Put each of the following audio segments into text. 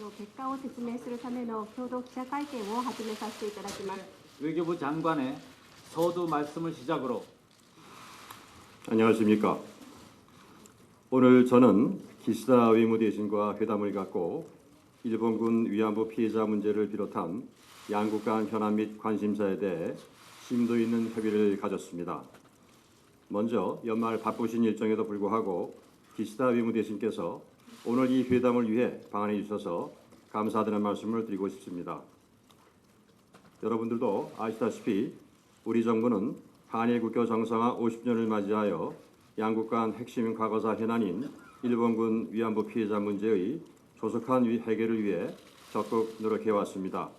の結果を説明するための共同記者会見を始めさせていただきます。 외교부 장관의 서두 말씀을 시작으로 안녕하십니까. 오늘 저는 기시다 외무대신과 회담을 갖고 일본군 위안부 피해자 문제를 비롯한 양국 간 현안 및 관심사에 대해 심도 있는 협의를 가졌습니다. 먼저 연말 바쁘신 일정에도 불구하고 기시다 외무대신께서 오늘 이 회담을 위해 방한해 주셔서 감사드리는 말씀을 드리고 싶습니다. 여러분들도 아시다시피 우리 정부는 한일 국교 정상화 50년을 맞이하여 양국 간 핵심 과거사 현안인 일본군 위안부 피해자 문제의 조속한 해결을 위해 적극 노력해왔습니다.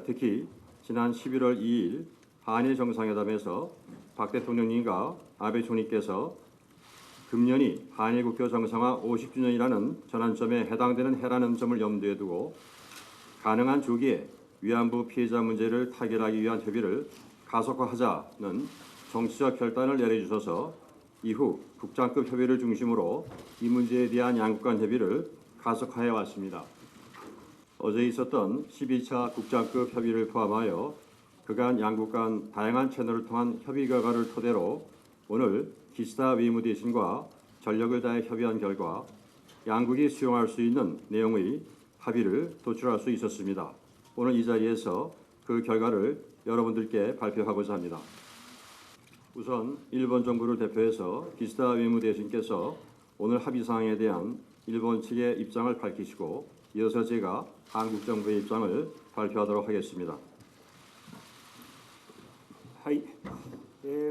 특히 지난 11월 2일 한일 정상회담에서 박 대통령님과 아베 총리께서 금년이 한일 국교 정상화 50주년이라는 전환점에 해당되는 해라는 점을 염두에 두고 가능한 조기에 위안부 피해자 문제를 타결하기 위한 협의를 가속화하자는 정치적 결단을 내려주셔서 이후 국장급 협의를 중심으로 이 문제에 대한 양국 간 협의를 가속화해 왔습니다. 어제 있었던 12차 국장급 협의를 포함하여 그간 양국 간 다양한 채널을 통한 협의 결과를 토대로 오늘 기시다 외무대신과 전력을 다해 협의한 결과 양국이 수용할 수 있는 내용의 합의를 도출할 수 있었습니다. 오늘 이 자리에서 그 결과를 여러분들께 발표하고자 합니다. 우선 일본 정부를 대표해서 기시다 외무대신께서 오늘 합의 사항에 대한 일본 측의 입장을 밝히시고 이어서 제가 한국 정부의 입장을 발표하도록 하겠습니다. はい、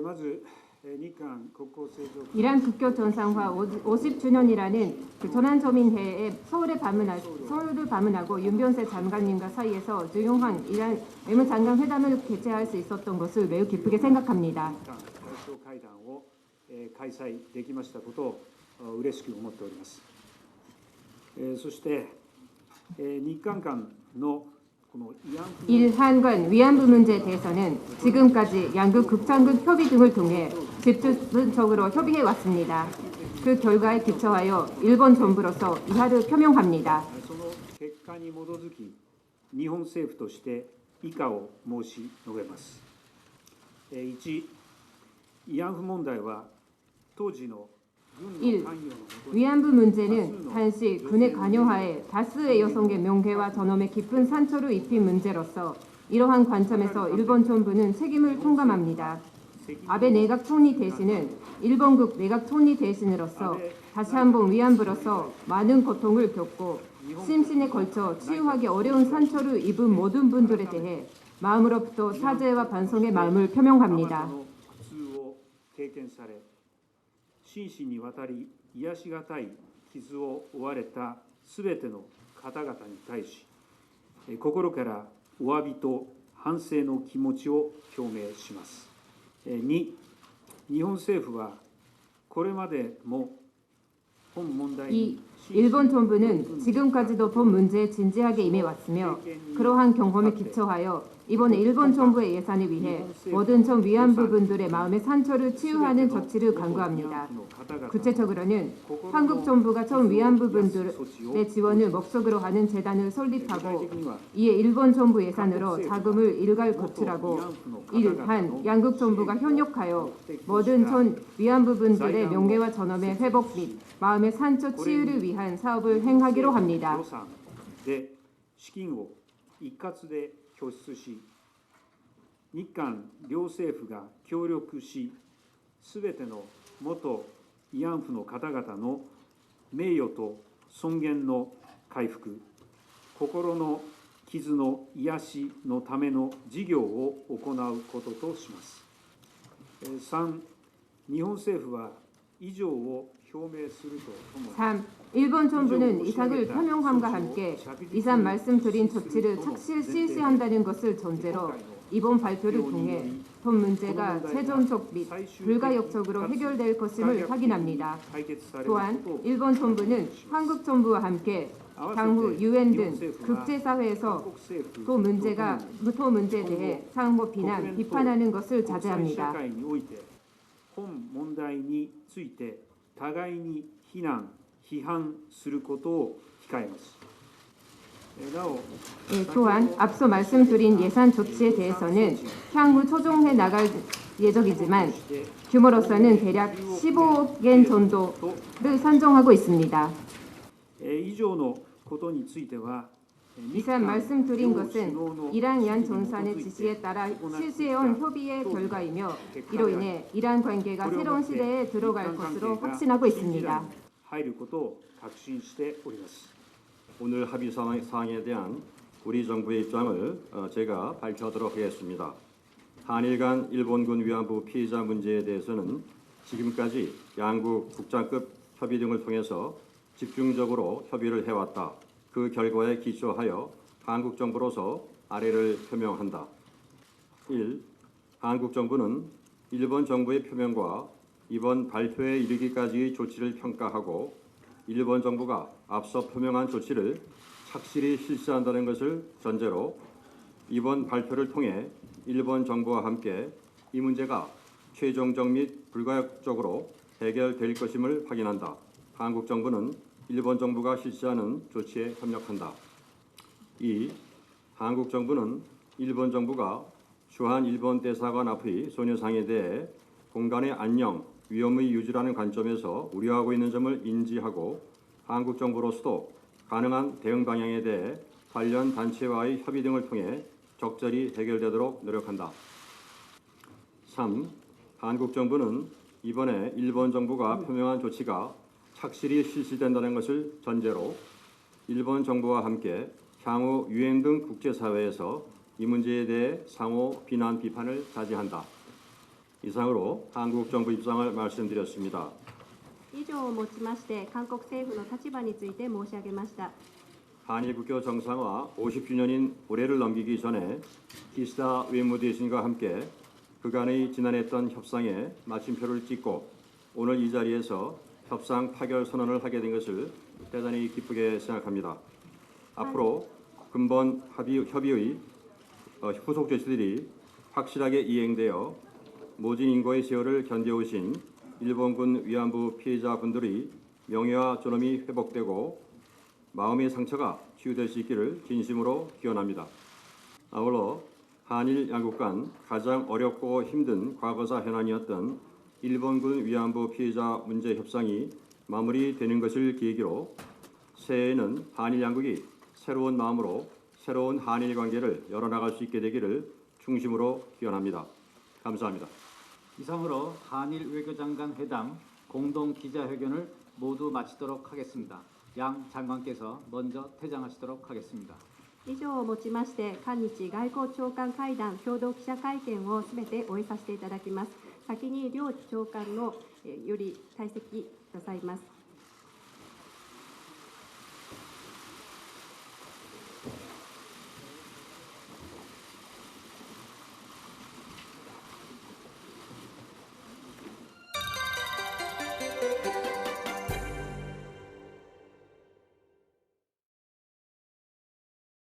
まず日韓国交正常 이란 국교 정상화 50주년이라는 그 전환점인회에 서울을 방문하고 윤변세 장관님과 사이에서 중요한 이란 외무장관 회담을 개최할 수 있었던 것을 매우 기쁘게 생각합니다. 外相会談を開催できましたことを嬉しく思っております。そして日韓間の 일한관 위안부 문제에 대해서는 지금까지 양국 국장급 협의 등을 통해 집중적으로 협의해 왔습니다. 그 결과에 기초하여 일본 정부로서 이하를 표명합니다. その結果に基づき日本政府として以下を申し述べます。1、慰安婦問題は当時の 1. 위안부 문제는 당시 군의 관여하에 다수의 여성의 명예와 전엄에 깊은 상처를 입힌 문제로서 이러한 관점에서 일본 정부는 책임을 통감합니다. 아베 내각 총리 대신은 일본국 내각 총리 대신으로서 다시 한번 위안부로서 많은 고통을 겪고 심신에 걸쳐 치유하기 어려운 상처를 입은 모든 분들에 대해 마음으로부터 사죄와 반성의 마음을 표명합니다. 真摯にわたり癒しがたい傷を負われたすべての方々に対し心からお詫びと反省の気持ちを表明します。2、日本政府はこれまでも本問題に 일본 정부는 지금까지도 본 문제에 진지하게 임해왔으며 그러한 경험에 기초하여 이번에 일본 정부의 예산을 위해 모든 전 위안부 분들의 마음의 상처를 치유하는 조치를 강구합니다. 구체적으로는 한국 정부가 전 위안부 분들의 지원을 목적으로 하는 재단을 설립하고 이에 일본 정부 예산으로 자금을 일괄 거출하고 일한 양국 정부가 협력하여 모든 전 위안부 분들의 명예와 전엄의 회복 및 마음의 상처 치유를 위한 사업을 행하기로 합니다. で資金を一括で拠出し、日韓両政府が協力し、すべての元慰安婦の方々の名誉と尊厳の回復、心の傷の癒しのための事業を行うこととします。3、日本政府は以上を表明するとともに 3. 일본 정부는 이삭을 표명함과 함께 이상 말씀드린 조치를 착실 실시한다는 것을 전제로 이번 발표를 통해 본 문제가 최종적 및 불가역적으로 해결될 것임을 확인합니다. 또한 일본 정부는 한국 정부와 함께 향후 유엔 등 국제사회에서 또 문제에 대해 상호 비판하는 것을 자제합니다. 本問題について互いに非難批判することを控えます。なお 또한 앞서 말씀드린 예산 조치에 대해서는 향후 조정해 나갈 예정이지만 규모로서는 대략 15억 엔 정도를 산정하고 있습니다. 以上のことについては 이상 말씀드린 것은 이란 양 정상의 지시에 따라 실시해온 협의의 결과이며 이로 인해 이란 관계가 새로운 시대에 들어갈 것으로 확신하고 있습니다. 入ることを確信しております。 오늘 합의 사항에 대한 우리 정부의 입장을 제가 발표하도록 하겠습니다. 한일 간 일본군 위안부 피해자 문제에 대해서는 지금까지 양국 국장급 협의 등을 통해서 집중적으로 협의를 해왔다. 그 결과에 기초하여 한국 정부로서 아래를 표명한다. 1. 한국 정부는 일본 정부의 표명과 이번 발표에 이르기까지의 조치를 평가하고 일본 정부가 앞서 표명한 조치를 착실히 실시한다는 것을 전제로 이번 발표를 통해 일본 정부와 함께 이 문제가 최종적 및 불가역적으로 해결될 것임을 확인한다. 한국 정부는 일본 정부가 실시하는 조치에 협력한다. 2. 한국 정부는 일본 정부가 주한 일본 대사관 앞의 소녀상에 대해 공간의 안녕, 위험의 유지라는 관점에서 우려하고 있는 점을 인지하고 한국 정부로서도 가능한 대응 방향에 대해 관련 단체와의 협의 등을 통해 적절히 해결되도록 노력한다. 3. 한국 정부는 이번에 일본 정부가 표명한 조치가 착실히 실시된다는 것을 전제로 일본 정부와 함께 향후 유엔 등 국제사회에서 이 문제에 대해 상호 비난 비판을 자제한다. 이상으로 한국 정부 입장을 말씀드렸습니다. 以上をもちまして韓国政府の立場について申し上げました。 한일 국교 정상화 50주년인 올해를 넘기기 전에 기시다 외무대신과 함께 그간의 지난했던 협상에 마침표를 찍고 오늘 이 자리에서 협상 파결 선언을 하게 된 것을 대단히 기쁘게 생각합니다. 앞으로 근본 협의의 후속 조치들이 확실하게 이행되어 모진 인고의 세월을 견뎌오신 일본군 위안부 피해자분들의 명예와 존엄이 회복되고 마음의 상처가 치유될 수 있기를 진심으로 기원합니다. 아울러 한일 양국 간 가장 어렵고 힘든 과거사 현안이었던 일본군 위안부 피해자 문제 협상이 마무리되는 것을 계기로 새해에는 한일 양국이 새로운 마음으로 새로운 한일 관계를 열어나갈 수 있게 되기를 중심으로 기원합니다. 감사합니다. 이상으로 한일 외교장관 회담 공동 기자회견을 모두 마치도록 하겠습니다. 양 장관께서 먼저 퇴장하시도록 하겠습니다. 以上をもちまして韓日外交長官会談共同記者会見をすべて終えさせていただきます。先に両長官のより退席くださいます。